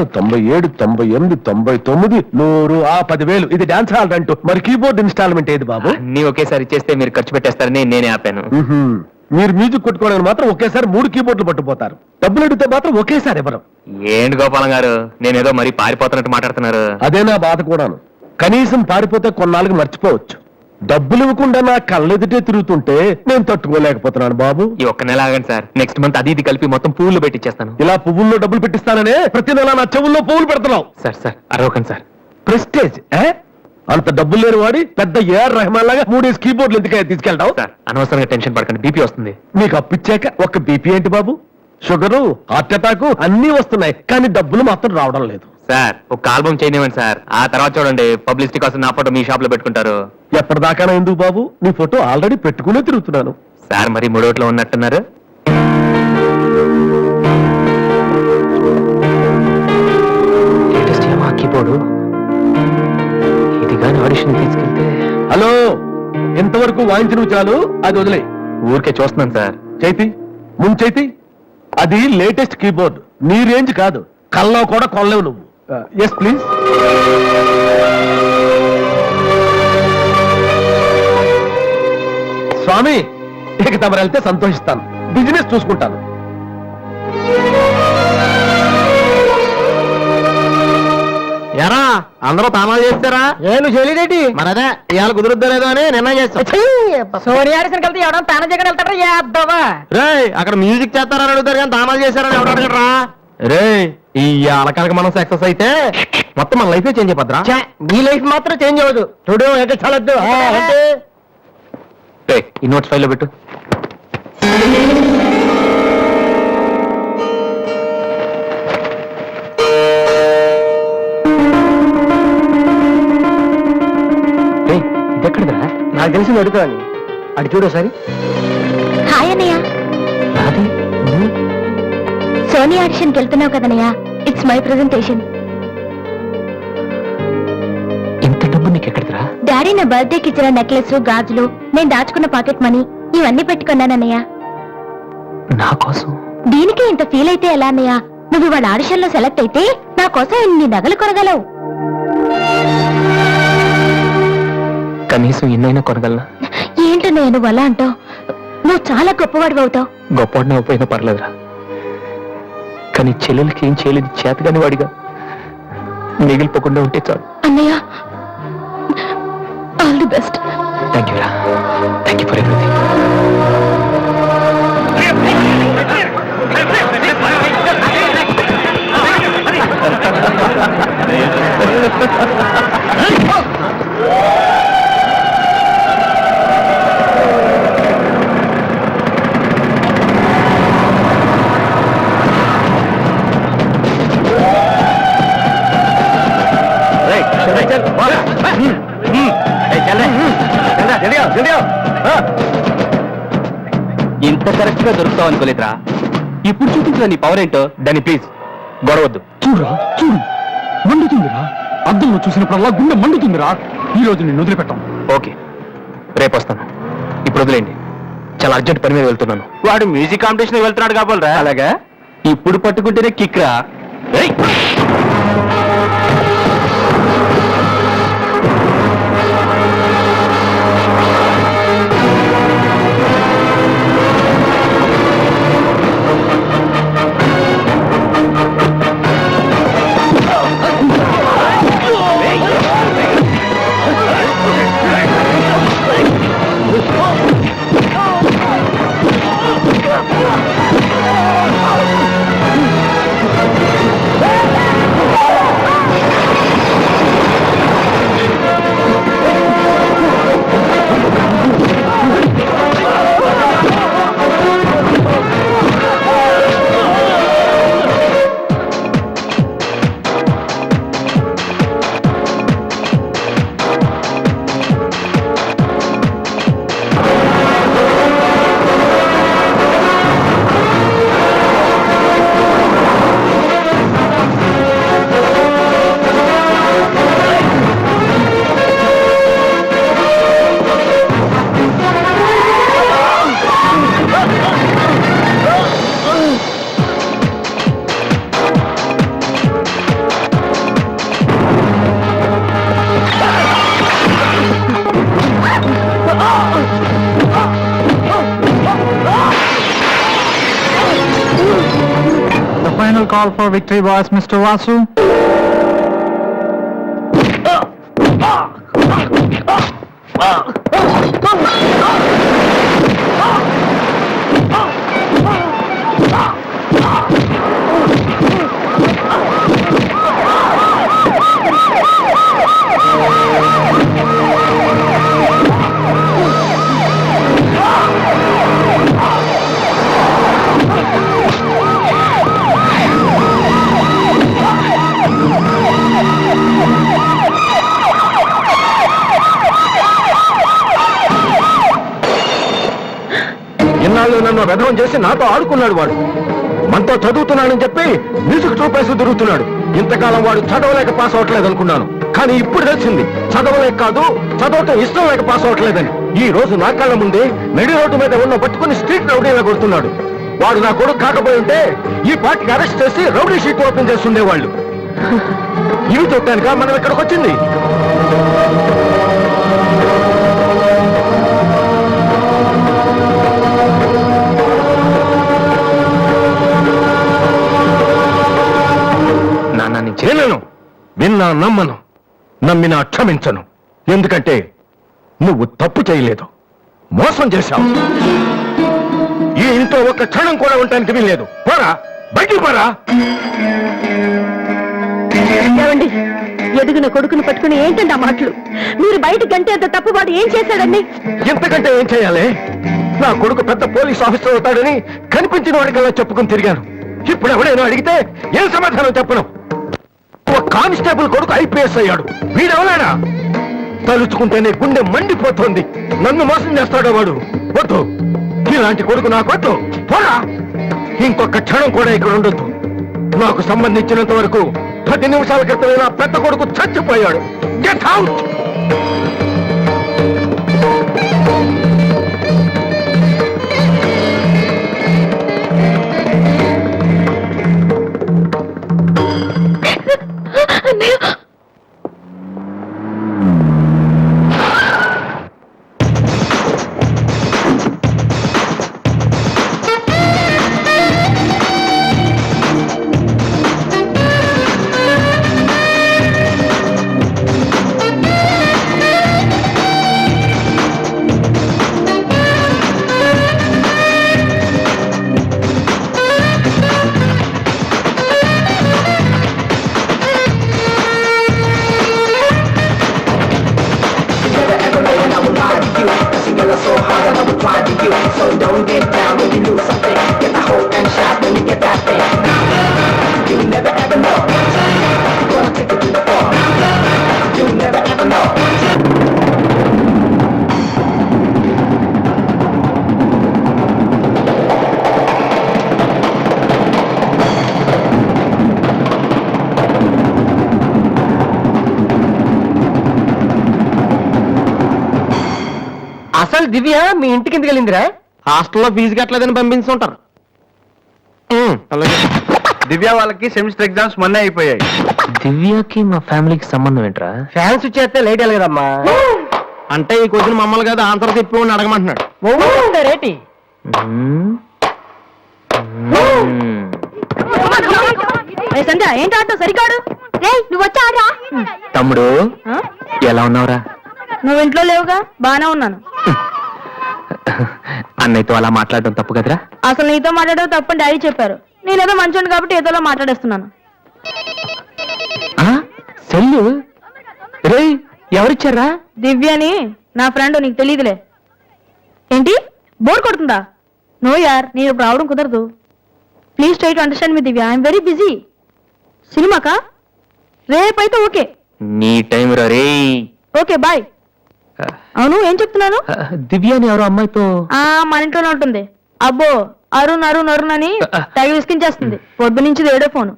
97, 98, 99, 100, 10,000 ఇది dance hall అంటూ మరి కీబోర్డ్ ఇన్స్టాల్మెంట్ ఏది బాబు? అన్ని ఒకేసారి ఇచ్చేస్తే మీరు ఖర్చు పెట్టేస్తారని నేనే ఆపాను. మీరు మ్యూజిక్ కొట్టుకోవడానికి మాత్రం ఒకేసారి 3 కీబోర్డులు పట్టుపోతారు, డబ్బులు అడిగితే మాత్రం ఒకేసారి ఎవరు? ఏంటి గోపాలం గారు, నేనేదో మరీ పారిపోతున్నట్టు మాట్లాడుతున్నారు. అదే నా బాధ కూడాను. కనీసం పారిపోతే కొన్నాళ్ళకి మర్చిపోవచ్చు. డబ్బులు ఇవ్వకుండా నా కళ్ళెదుటే తిరుగుతుంటే నేను తట్టుకోలేకపోతున్నాను బాబు. ఈ ఒక్క నెల ఆగండి సార్, నెక్స్ట్ మంత్ అది ఇది కలిపి మొత్తం పువ్వులు పెట్టిచ్చేస్తాను. ఇలా పువ్వుల్లో డబ్బులు పెట్టిస్తాననే ప్రతి నెల నా చెవుల్లో పువ్వులు పెడుతున్నావు. Sir అరవకండి sir. ప్రెస్టేజ్ అంత డబ్బులు లేని వాడి పెద్ద ఏఆర్ రెహమాన్ లాగా 3 కీబోర్డులు ఎందుకు తీసుకెళ్తావు? సార్ అనవసరంగా టెన్షన్ పడకండి, బీపీ వస్తుంది. నీకు అప్పిచ్చాక ఒక్క బీపీ ఏంటి బాబు? షుగరు, హార్ట్ అటాక్ అన్ని వస్తున్నాయి, కానీ డబ్బులు మాత్రం రావడం లేదు. సార్ ఒక ఆల్బమ్ చేయనివ్వండి సార్, ఆ తర్వాత చూడండి పబ్లిసిటీ కోసం నా ఫోటో మీ షాప్ లో పెట్టుకుంటారు. ఎప్పటిదాకా ఎందుకు బాబు? నీ ఫోటో ఆల్రెడీ పెట్టుకునే తిరుగుతున్నాను. సార్ మరి మూడోట్లో ఉన్నట్టున్నారు. కీబోర్డు ఇది కానీ ఆడిషన్ తీసుకెళ్తే. హలో, ఎంతవరకు వాయించిన చాలు, అది వదిలే. ఊరికే చూస్తున్నాను సార్. చైతి ముందు చైతి, అది లేటెస్ట్ కీబోర్డ్, నీ రేంజ్ కాదు, కల్లో కూడా కొనలేవు నువ్వు. Yes please. స్వామి, ఇక తమరు వెళ్తే సంతోషిస్తాను, బిజినెస్ చూసుకుంటాను. ఎరా అందరూ తామాలు చేస్తారా? ఏను చేయలేదేటి? మరదే ఇవాళ కుదురుద్దో లేదో అని నిర్ణయం చేస్తాం. సోనియా ఆడిషన్ కలిసి ఎవడం తానం చేయడం వెళ్తారా? యాదవా రే అక్కడ మ్యూజిక్ చేస్తారని అడుగుతారు కానీ తామాలు చేశారని ఎవరు అడగరా? రే ఈ అలకానికి మనం సక్సెస్ అయితే మొత్తం మన లైఫ్ చేంజ్ అయిపోద్రా. నీ లైఫ్ మాత్రం చేంజ్ అవ్వదు. చూడు ఎక్కడ చాలద్దు. ఈ నోట్స్ ఫైల్లో పెట్టు. ఎక్కడదా? నాకు తెలిసింది అడుగుతాను. అటు చూడు సరి. హాయ్ అన్నయ్య. సోనీ ఆడిషన్కి వెళ్తున్నావు కదన్నయ్య, ఇట్స్ మై ప్రెజెంటేషన్. ఇంత డబ్బు నీకు ఎక్కడరా? డాడీ నా బర్త్డేకి ఇచ్చిన నెక్లెస్, గాజులు, నేను దాచుకున్న పాకెట్ మనీ ఇవన్నీ పెట్టుకున్నానన్నయ్య. నా కోసం? దీనికి ఇంత ఫీల్ అయితే ఎలా అన్నయ్య? నువ్వు ఇవాళ ఆడిషన్ లో సెలెక్ట్ అయితే నా కోసం ఇన్ని నగలు కొనగలవు. కనీసం ఎన్నైనా కొనగలనా? ఏంటన్నయ్య నువ్వు అలా అంటావు? నువ్వు చాలా గొప్పవాడు అవుతావు. గొప్పవాడిని అయిపోయినా పర్లేదురా, కానీ చెల్లెలకి ఏం చేయలేదు చేతగాని వాడిగా మిగిలిపోకుండా ఉంటే చాలు. అన్నయ్య, all the best. Thank you రా, థ్యాంక్ యూ ఫర్ ఎవ్రీథింగ్. ఇంత కరెక్ట్ గా దొరుకుతావు అనుకోలేదురా. ఇప్పుడు చూపించిన నీ పవర్ ఏంటో దాన్ని ప్లీజ్ గొడవద్దు. చూడరా చూడు, మండుతుందిరా. అద్దంలో చూసినప్పుడల్లా గుండె మండుతుందిరా. ఈ రోజు నేను వదిలిపెట్టాం. ఓకే, రేపు వస్తాను. ఇప్పుడు వదిలేండి, చాలా అర్జెంట్ పని మీద వెళ్తున్నాను. వాడు మ్యూజిక్ కాంపిటీషన్ వెళ్తున్నాడు కాబోలరా. అలాగా? ఇప్పుడు పట్టుకుంటేనే కిక్ రా. call for victory boys, Mr. Vasu. ఇన్నాళ్ళు నన్ను వ్యధం చేసి నాతో ఆడుకున్నాడు వాడు. మనతో చదువుతున్నానని చెప్పి మ్యూజిక్ చూపేసి దొరుకుతున్నాడు. ఇంతకాలం వాడు చదవలేక పాస్ అవట్లేదు అనుకున్నాను, కానీ ఇప్పుడు తెలిసింది చదవలేక కాదు, చదవటం ఇష్టం లేక పాస్ అవట్లేదని. ఈ రోజు నా కళ్ళ ముందే నడి రోడ్డు మీద ఉన్న పట్టుకుని స్ట్రీట్ రౌడీలా కొడుతున్నాడు. వాడు నా కొడుకు కాకపోయి ఉంటే ఈ పార్టీకి అరెస్ట్ చేసి రౌడీ షీట్ ఓపెన్ చేస్తుండేవాళ్ళు. ఇవి చూడటానిక మనం ఇక్కడికి వచ్చింది. చేయలేను, విన్నా నమ్మను, నమ్మినా క్షమించను. ఎందుకంటే నువ్వు తప్పు చేయలేదు, మోసం చేశావు. ఈ ఇంట్లో ఒక్క క్షణం కూడా ఉండటానికి వీల్లేదు. పోరా, బయటికి పోరా. ఏమండి, ఎదిగిన కొడుకుని పట్టుకుని ఏంటండి ఆ మాటలు? మీరు బయట గంటే అంత తప్పు వాడు ఏం చేశాడండి? ఎంతకంటే ఏం చేయాలి? నా కొడుకు పెద్ద పోలీస్ ఆఫీసర్ అవుతాడని కనిపించిన వాడికల్లా చెప్పుకుని తిరిగాను. ఇప్పుడు ఎవడైనా అడిగితే ఏం సమాధానం చెప్పను. ఒక కానిస్టేబుల్ కొడుకు ఐపీఎస్ అయ్యాడు. వీడెవరైనా తలుచుకుంటేనే గుండె మండిపోతుంది. నన్ను మోసం చేస్తాడో వాడు. వద్దు, ఇలాంటి కొడుకు నాకు వద్దు. పోరా, ఇంకొక క్షణం కూడా ఇక్కడ ఉండొద్దు. నాకు సంబంధించినంత వరకు 10 నిమిషాల క్రితమే నా పెద్ద కొడుకు చచ్చిపోయాడు. Get out. అసలు దివ్య మీ ఇంటికి ఎందుకు వెళ్ళిందిరా? హాస్టల్లో ఫీజు కట్టలేదని పంపించుంటారు. దివ్య వాళ్ళకి సెమిస్టర్ ఎగ్జామ్స్ మొన్నే అయిపోయాయి. దివ్యకి మా ఫ్యామిలీకి సంబంధం ఏంట్రా? ఫ్యాన్స్ వచ్చేస్తే లేట్ వెళ్ళగదమ్మా. అంటే ఈ క్వశ్చన్ మమ్మల్ని కాదు ఆన్సర్ చెప్పి అడగమంటున్నాడు. రేటి సంధ్య ఏంటి ఆటో సరికాడు? నువ్వు వచ్చారా? తమ్ముడు ఎలా ఉన్నావురా? నువ్వు ఇంట్లో లేవుగా? బానే ఉన్నాను. అన్నయ్యతో అలా మాట్లాడడం తప్పు కదరా? అసలు నీతో మాట్లాడడం తప్పని డాడీ చెప్పారు. నేనేదో మంచోండి కాబట్టి ఏదోలా మాట్లాడేస్తున్నాను. సెల్లు రే ఎవరిచ్చారా? దివ్యని, నా ఫ్రెండ్, నీకు తెలియదులే. ఏంటి బోర్ కొడుతుందా? నో యార్, నేను ఇప్పుడు రావడం కుదరదు. Please try to understand me Divya, I'm very busy. సినిమాకా? రేపైతే ఓకే. నీ టైం రే. Okay bye. అవును, ఏం చెప్తున్నాను? దివ్యాని ఎవరో అమ్మాయితో మన ఇంట్లోనే ఉంటుంది. అబ్బో, అరుణ్ అరుణ్ అరుణ్ అని తెగ విసికించేస్తుంది. పొద్దు నుంచి ఏడో ఫోను.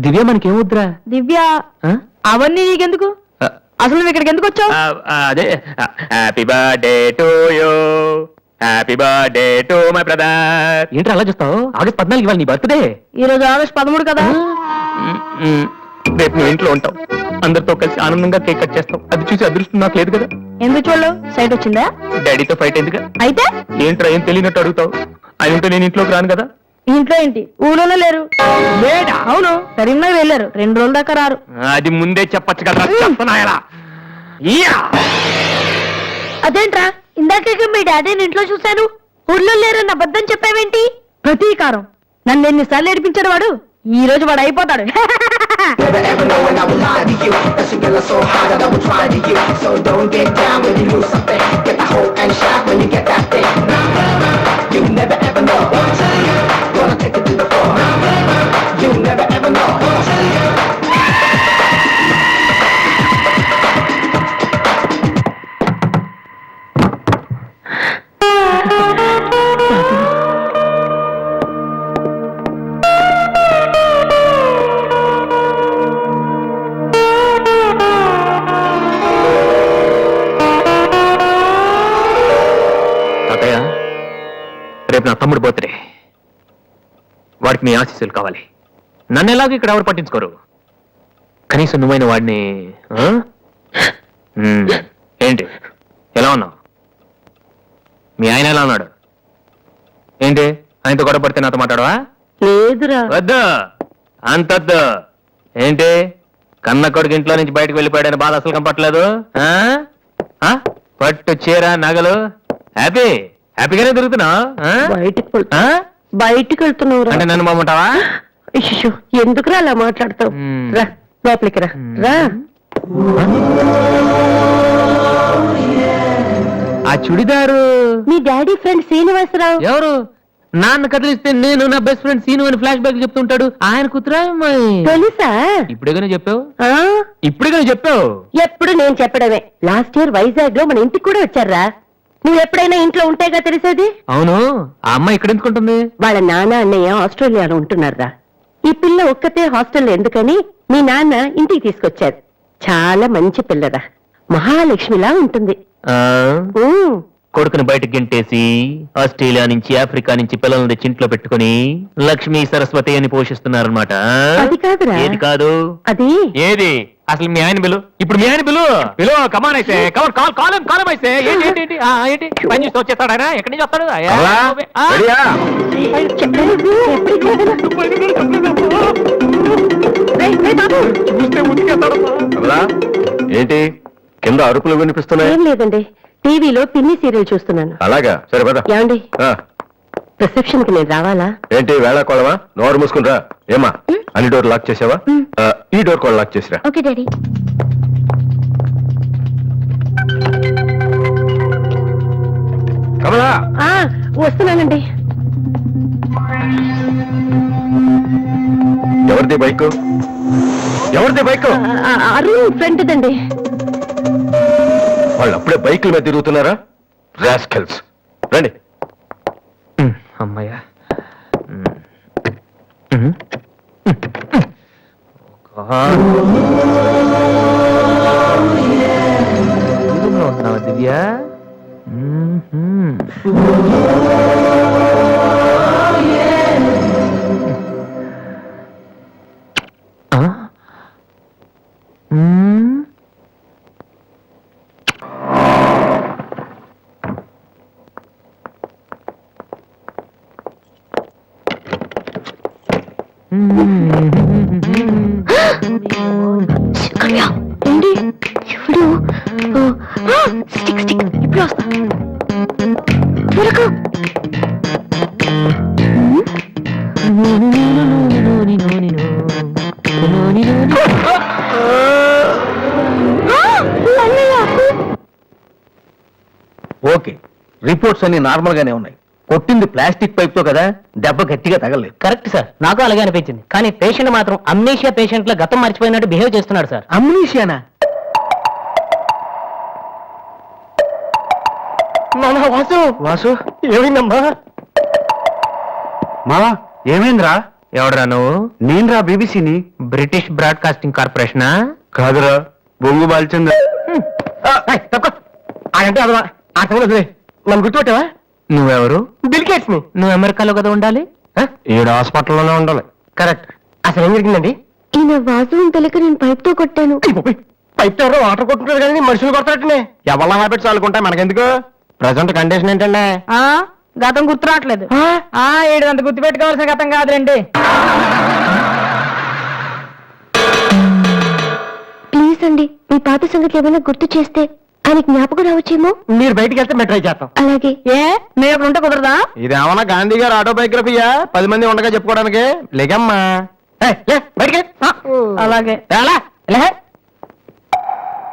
దివ్య మనకేమొద్దురా? దివ్య అవన్నీ నీకెందుకు? అసలు నువ్వు ఇక్కడికి ఎందుకు వచ్చావు? అదే happy birthday to you, happy birthday to my brother. ఏంటి అలా చూస్తావు? ఆగస్ట్ 14 ఇవాళ నీ బర్త్డే. ఈ రోజు ఆగస్ట్ 13 కదా. రేపు నువ్వు ఇంట్లో ఉంటావు, అందరితో కలిసి ఆనందంగా కేక్ కట్ చేస్తావు. అది చూసి అదృష్టం నాకు లేదు కదా. ఎందుకు చూడలేవు? సైట్ వచ్చిందా? డాడీతో ఫైట్ ఎందుకు? అయితే ఏంట్రా ఏం తెలియనట్టు అడుగుతావు? ఆయనతో నేను ఇంట్లోకి రాను కదా. ఇంట్లో ఏంటి ఊళ్ళోనే లేరు లేడా? అవును కరీంనగర్ వెళ్ళారు 2 రోజుల దాకా రారు అది ముందే చెప్పొచ్చు కదా, చెప్తున్నాయలా. అదేంట్రా ఇందాక మీ డాడీని ఇంట్లో చూశాను ఊర్లో లేరన్న అబద్ధం చెప్పావేంటి ప్రతీకారం నన్ను ఎన్నిసార్లు ఏడిపించాడు వాడు ఈ రోజు వాడు అయిపోతాడు Never ever know when I would lie to you. That you feel so high that I would try to you. So don't get down when you lose something. Get the hope and shout when you get that thing. You never ever know. Gonna take it to the floor. You never ever know. తాతయ్య, రేపు నా తమ్ముడు birthday. వాడికి నీ ఆశీస్సులు కావాలి. నన్ను ఎలాగో ఇక్కడ ఎవరు పట్టించుకోరు. కనీసం నువ్వైన వాడిని ఆ? ఏంటి ఎలా ఉన్నావు? మీ ఆయన ఎలా ఉన్నాడు? ఏంటి ఆయనతో గొడవ పడితే నాతో మాట్లాడవా? లేదురా వద్దు, అంతొద్దు. ఏంటి కన్న కొడుకు ఇంట్లో నుంచి బయటకు వెళ్ళిపోయాడని బాధ అసలు కనపట్లేదు. పట్టు చీర నగలు హ్యాపీగానే దొరుకుతున్నావు. బయటికి వెళ్తున్నావు అంటే నన్ను మమ్మంటావా? ఎందుకురా అలా మాట్లాడతావు రా లోపలికి రా రా ఆ చుడిదారు మీ డాడీ ఫ్రెండ్ శ్రీనివాసరావు ఎవరు? నాన్న కదిలిస్తే నేను నా బెస్ట్ ఫ్రెండ్ సీను అని ఫ్లాష్ బ్యాక్ చెప్తుంటాడు. ఆయన కూతురా అమ్మాయి? తెలుసా ఇప్పుడేగానే చెప్పావు. ఆ? ఇప్పుడేగానే చెప్పావు. ఎప్పుడు నేను చెప్పడమే. లాస్ట్ ఇయర్ వైజాగ్ లో మన ఇంటికి కూడా వచ్చారా. నువ్వు ఎప్పుడైనా ఇంట్లో ఉంటేగా తెలిసేది. అవును, ఆ అమ్మాయి ఇక్కడ ఎందుకుంటుంది? వాళ్ళ నాన్న అన్నయ్య ఆస్ట్రేలియాలో ఉంటున్నారా. ఈ పిల్ల ఒక్కతే హాస్టల్లో ఎందుకని మీ నాన్న ఇంటికి తీసుకొచ్చారు. చాలా మంచి పిల్లరా, మహాలక్ష్మిలా ఉంటుంది. ఆ, ఉమ్, కొడుకుని బయటకు గెంటేసి ఆస్ట్రేలియా నుంచి ఆఫ్రికా నుంచి పిల్లల్ని తెచ్చి ఇంట్లో పెట్టుకుని లక్ష్మీ సరస్వతి అని పోషిస్తున్నారన్నమాట. అది కాదురా. ఏది కాదు? అది ఏది అసలు? మీ ఆయన బిలు. ఇప్పుడు మీ ఆయన బిలు కమాన్ అయితే కాలం అయితే ఏంటి పని చేసి వచ్చేస్తాడు ఆయన. ఎక్కడి నుంచి వస్తాడు? ఏంటి కింద అరుపులు వినిపిస్తున్నాయి? ఏం లేదండి, టీవీలో పిన్ని సీరియల్ చూస్తున్నాను. అలాగా, సరే పద. ఏమండి రిసెప్షన్ కి నేను రావాలా? ఏంటి వేళ కోళమా? నోరు మూసుకుని రా. ఏమా అన్ని డోర్ లాక్ చేసావా? ఈ డోర్ కూడా లాక్ చేసిరా. Okay daddy. కమలా, వస్తున్నానండి. ఎవరిది బైక్? ఎవరిది బైక్? అరుణ్ ఫ్రెండ్ దండి. వాళ్ళు అప్పుడే బైకుల మీద తిరుగుతున్నారా? రాస్కెల్స్. రండి. అమ్మయ్యా. ఉన్నావా దివ్య? ఏంటి ఎవడు? స్టిక్ ఇప్పుడు వస్తా. త్వరగా. ఓకే, రిపోర్ట్స్ అన్ని నార్మల్ గానే ఉన్నాయి. కొట్టింది ప్లాస్టిక్ పైప్ తో కదా, దెబ్బ గట్టిగా తగలేదు. కరెక్ట్ సార్, నాకు అలాగే అనిపించింది. కానీ పేషెంట్ మాత్రం అమ్నీషియా పేషెంట్ లా గతం మర్చిపోయినట్టు బిహేవ్ చేస్తున్నాడు సార్. అమ్నీషియానా? వాసు వాసు, ఏమైందమ్మా? మావా ఏమైందిరా? ఎవడరా నువ్వు? నేనురా, బీబీసీని. British broadcasting కార్పొరేషనా? కాదురా, బొంగు బాల్చిందా. అంటే అదవా ఆ సంగతి నన్ను గుర్తుపెట్టావా? నువ్వెవరు? బిల్గేట్స్ ని. నువ్వు అమెరికాలో కదా ఉండాలి. ఈడ హాస్పిటల్లోనే ఉండాలి. కరెక్ట్. అసలు ఏం జరిగిందండి? ఈయన వాసు తెలియక నేను పైప్ తో కొట్టాను. పైప్ ఎవరో వాటర్ కొట్టుకుంటారు కానీ మనుషులు కొడతారటనే. ఎవరి హ్యాబిట్స్ వాళ్ళకుంటాయి, మనకెందుకు? ప్రజెంట్ కండిషన్ ఏంటండి? గతం గుర్తు రావట్లేదు ఏడు అంత గుర్తు పెట్టుకోవాల్సిన గతం కాదులేండి. ప్లీజ్ అండి, మీ పాత సంగతి ఏమైనా గుర్తు చేస్తే ఆయన జ్ఞాపకం రావచ్చేమో. మీరు బయటికి వెళ్తే మేము ట్రై చేస్తాం. అలాగే. ఏ మేము అక్కడ ఉంటే కుదరదా? ఇదేమన్నా గాంధీ గారు ఆటోబయోగ్రఫీయా 10 మంది ఉండగా చెప్పుకోవడానికి లేకమ్మా బయటికి అలాగే లే